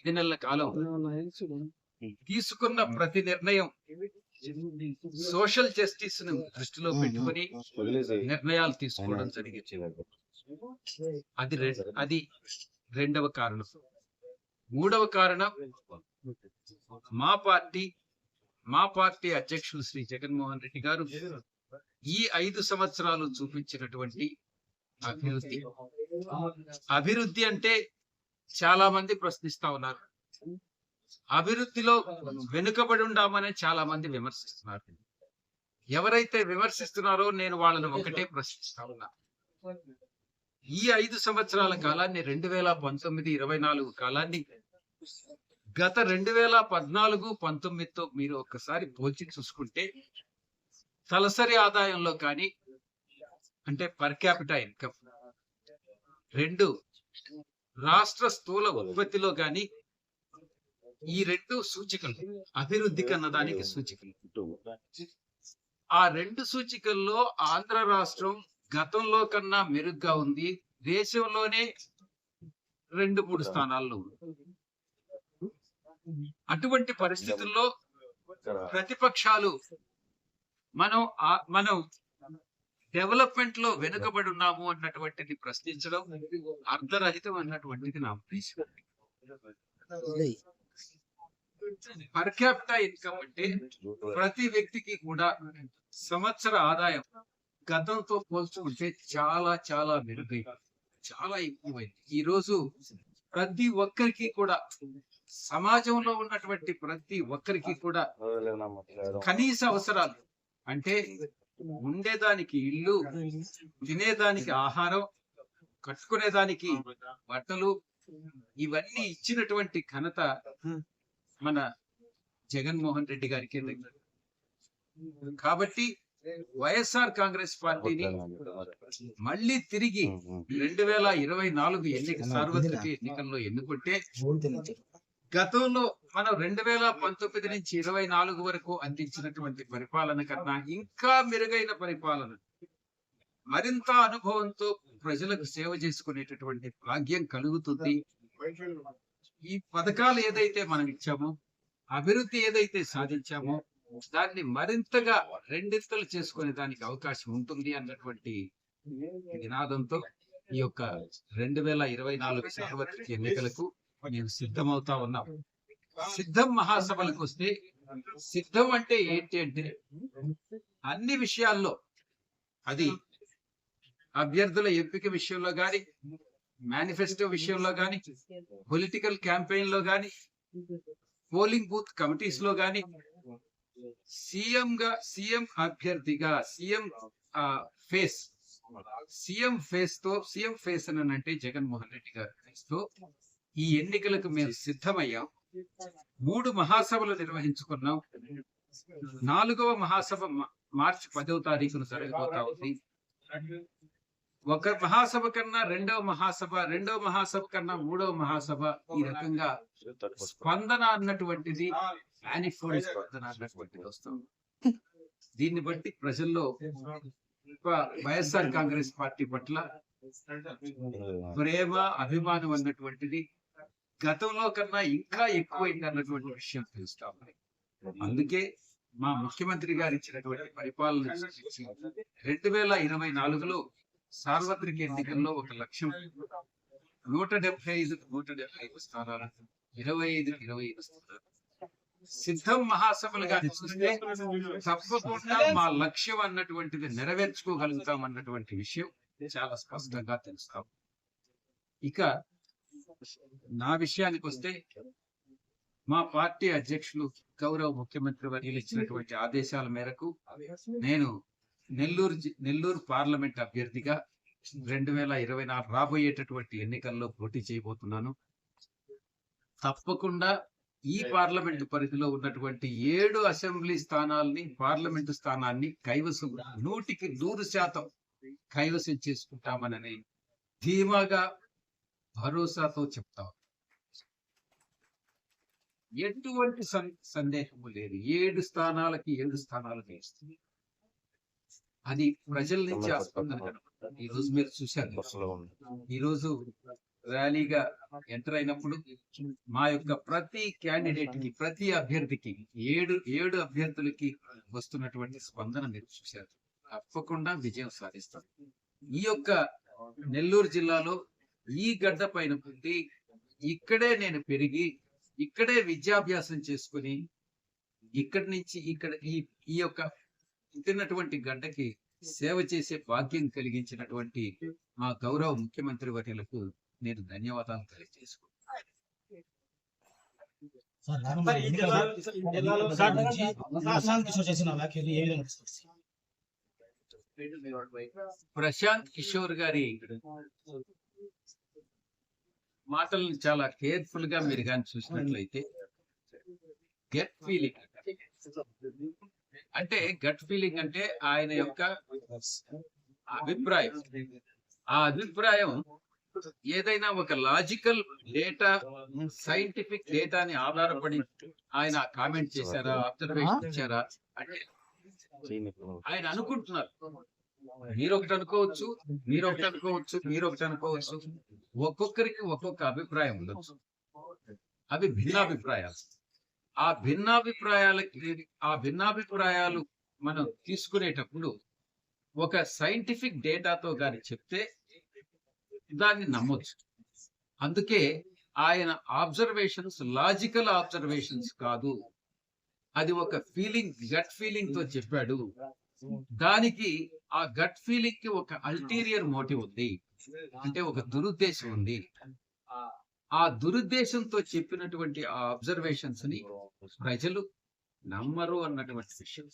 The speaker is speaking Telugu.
5 నెలల కాలం తీసుకున్న ప్రతి నిర్ణయం సోషల్ జస్టిస్ ను దృష్టిలో పెట్టుకొని నిర్ణయాలు తీసుకోవడం జరిగింది. అది రెండవ కారణం. మూడవ కారణం, మా పార్టీ అధ్యక్షులు శ్రీ జగన్మోహన్ రెడ్డి గారు ఈ 5 సంవత్సరాలు చూపించినటువంటి అభివృద్ధి అంటే చాలా మంది ప్రశ్నిస్తా ఉన్నారు. అభివృద్ధిలో వెనుకబడి ఉండామని చాలా మంది విమర్శిస్తున్నారు. ఎవరైతే విమర్శిస్తున్నారో నేను వాళ్ళని ఒకటే ప్రశ్నిస్తా ఉన్నా. ఈ 5 సంవత్సరాల కాలాన్ని 2019-24 కాలాన్ని గత 2014-19తో మీరు ఒక్కసారి పోల్చి చూసుకుంటే తలసరి ఆదాయంలో కానీ, అంటే పర్ క్యాపిటా ఇన్కమ్, 2 రాష్ట్ర స్థూల ఉత్పత్తిలో కానీ, ఈ 2 సూచికలు అభివృద్ధి కన్నదానికి సూచికలు. ఆ 2 సూచికల్లో ఆంధ్ర రాష్ట్రం గతంలో కన్నా మెరుగ్గా ఉంది. దేశంలోనే 2-3 స్థానాల్లో ఉంది. అటువంటి పరిస్థితుల్లో ప్రతిపక్షాలు మనం డెవలప్మెంట్ లో వెనుకబడి ఉన్నాము అన్నటువంటిది ప్రశ్నించడం అర్ధరహితం అన్నటువంటిది నా ఉద్దేశం. పర్ క్యాపిటా ఇన్కమ్ అంటే ప్రతి వ్యక్తికి కూడా సంవత్సర ఆదాయం గతంతో పోల్చుకుంటే చాలా చాలా మెరుగైంది, చాలా ఎక్కువైంది. ఈ రోజు ప్రతి ఒక్కరికి కూడా, సమాజంలో ఉన్నటువంటి ప్రతి ఒక్కరికి కూడా కనీస అవసరాలు అంటే ఉండేదానికి ఇల్లు, తినేదానికి ఆహారం, కట్టుకునేదానికి బట్టలు, ఇవన్నీ ఇచ్చినటువంటి ఘనత మన జగన్మోహన్ రెడ్డి గారికి. కాబట్టి వైఎస్ఆర్ కాంగ్రెస్ పార్టీని మళ్ళీ తిరిగి 2024 సార్వత్రిక ఎన్నికల్లో ఎన్నుకుంటే, గతంలో మనం 2019 నుంచి 24 వరకు అందించినటువంటి పరిపాలన కన్నా ఇంకా మెరుగైన పరిపాలన, మరింత అనుభవంతో ప్రజలకు సేవ చేసుకునేటటువంటి భాగ్యం కలుగుతుంది. ఈ పథకాలు ఏదైతే మనం ఇచ్చామో, అభివృద్ధి ఏదైతే సాధించామో, దాన్ని మరింతగా రెండింతలు చేసుకునే దానికి అవకాశం ఉంటుంది అన్నటువంటి నినాదంతో ఈ యొక్క 2024 సార్వత్రిక ఎన్నికలకు మేము సిద్ధమవుతా ఉన్నాం. సిద్ధం మహాసభలకు వస్తే, సిద్ధం అంటే ఏంటి అంటే అన్ని విషయాల్లో, అది అభ్యర్థుల ఎంపిక విషయంలో గాని, మేనిఫెస్టో విషయంలో గాని, పొలిటికల్ క్యాంపెయిన్ లో గాని, పోలింగ్ బూత్ కమిటీస్ లో గాని, సీఎం అభ్యర్థిగా సీఎం ఫేస్ అని అంటే జగన్మోహన్ రెడ్డి గారి ఫేస్తో ఈ ఎన్నికలకు మేము సిద్ధమయ్యాం. 3 మహాసభలు నిర్వహించుకున్నాం. 4వ మహాసభ మార్చి 10వ తారీఖున జరగబోతా ఉంది. ఒక మహాసభ కన్నా రెండవ మహాసభ కన్నా 3వ మహాసభ, ఈ రకంగా స్పందన అన్నటువంటిది, మేనిఫెస్టో స్పందన అన్నటువంటిది వస్తుంది. దీన్ని బట్టి ప్రజల్లో వైఎస్ఆర్ కాంగ్రెస్ పార్టీ పట్ల ప్రేమ, అభిమానం అన్నటువంటిది గతంలో కన్నా ఇంకా ఎక్కువైంది అన్నటువంటి విషయం తెలుస్తా ఉంది. అందుకే మా ముఖ్యమంత్రి గారు ఇచ్చినటువంటి పరిపాలన 2024లో సార్వత్రిక ఎన్నికల్లో ఒక లక్ష్యం, 175 స్థానాలు, 25 స్థానాలు. సిద్ధం మహాసభలు గాని చూస్తే తప్పకుండా మా లక్ష్యం అన్నటువంటిది నెరవేర్చుకోగలుగుతాం అన్నటువంటి విషయం చాలా స్పష్టంగా తెలుస్తాం. ఇక నా విషయానికి వస్తే, మా పార్టీ అధ్యక్షులు గౌరవ ముఖ్యమంత్రి వర్యులు ఇచ్చినటువంటి ఆదేశాల మేరకు నేను నెల్లూరు పార్లమెంట్ అభ్యర్థిగా 2024 రాబోయేటటువంటి ఎన్నికల్లో పోటీ చేయబోతున్నాను. తప్పకుండా ఈ పార్లమెంటు పరిధిలో ఉన్నటువంటి 7 అసెంబ్లీ స్థానాల్ని, పార్లమెంటు స్థానాన్ని కైవసం 100% కైవసం చేసుకుంటామనని ధీమాగా, భరోసాతో చెప్తాం. ఎటువంటి సందేహము లేదు. 7 స్థానాలకి 7 స్థానాలు వేస్తుంది. అది ప్రజల నుంచి ఆ స్పందన. ఈ రోజు మీరు చూశారు, ఈరోజు ర్యాలీగా ఎంటర్ అయినప్పుడు మా యొక్క ప్రతి క్యాండిడేట్ కి, ప్రతి అభ్యర్థికి, ఏడు అభ్యర్థులకి వస్తున్నటువంటి స్పందన మీరు చూశారు. తప్పకుండా విజయం సాధిస్తాం. ఈ యొక్క నెల్లూరు జిల్లాలో ఈ గడ్డ పైన పుట్టి, ఇక్కడే నేను పెరిగి, ఇక్కడే విద్యాభ్యాసం చేసుకుని, ఇక్కడి నుంచి ఈ యొక్క పుట్టినటువంటి గడ్డకి సేవ చేసే భాగ్యం కలిగించినటువంటి మా గౌరవ ముఖ్యమంత్రి వర్యులకు నేను ధన్యవాదాలు తెలియజేసుకుంటున్నాను. ప్రశాంత్ కిషోర్ గారి మాటలను చాలా కేర్ఫుల్ గా మీరు కానీ చూసినట్లయితే, గట్ ఫీలింగ్ గట్ ఫీలింగ్ అంటే ఆయన యొక్క అభిప్రాయం. ఆ అభిప్రాయం ఏదైనా ఒక లాజికల్ డేటా, సైంటిఫిక్ డేటాని ఆధారపడి ఆయన కామెంట్ చేశారా, అబ్జర్వేషన్ ఇచ్చారా అంటే ఆయన అనుకుంటున్నారు. మీరొకటి అనుకోవచ్చు, మీరొకటి అనుకోవచ్చు. ఒక్కొక్కరికి ఒక్కొక్క అభిప్రాయం ఉండొచ్చు. అవి భిన్నాభిప్రాయాలు. ఆ భిన్నాభిప్రాయాలు మనం తీసుకునేటప్పుడు ఒక సైంటిఫిక్ డేటాతో గాని చెప్తే దాన్ని నమ్మొచ్చు. అందుకే ఆయన ఆబ్జర్వేషన్స్ లాజికల్ ఆబ్జర్వేషన్స్ కాదు, అది ఒక ఫీలింగ్, గట్ ఫీలింగ్ తో చెప్పాడు. దానికి ఆ గట్ ఫీలింగ్ కి ఒక అల్టీరియర్ మోటివ్ ఉంది, అంటే ఒక దురుద్దేశం ఉంది. ఆ దురుద్దేశంతో చెప్పినటువంటి ఆ అబ్జర్వేషన్స్ ని ప్రజలు నమ్మరు అన్నటువంటి విషయం.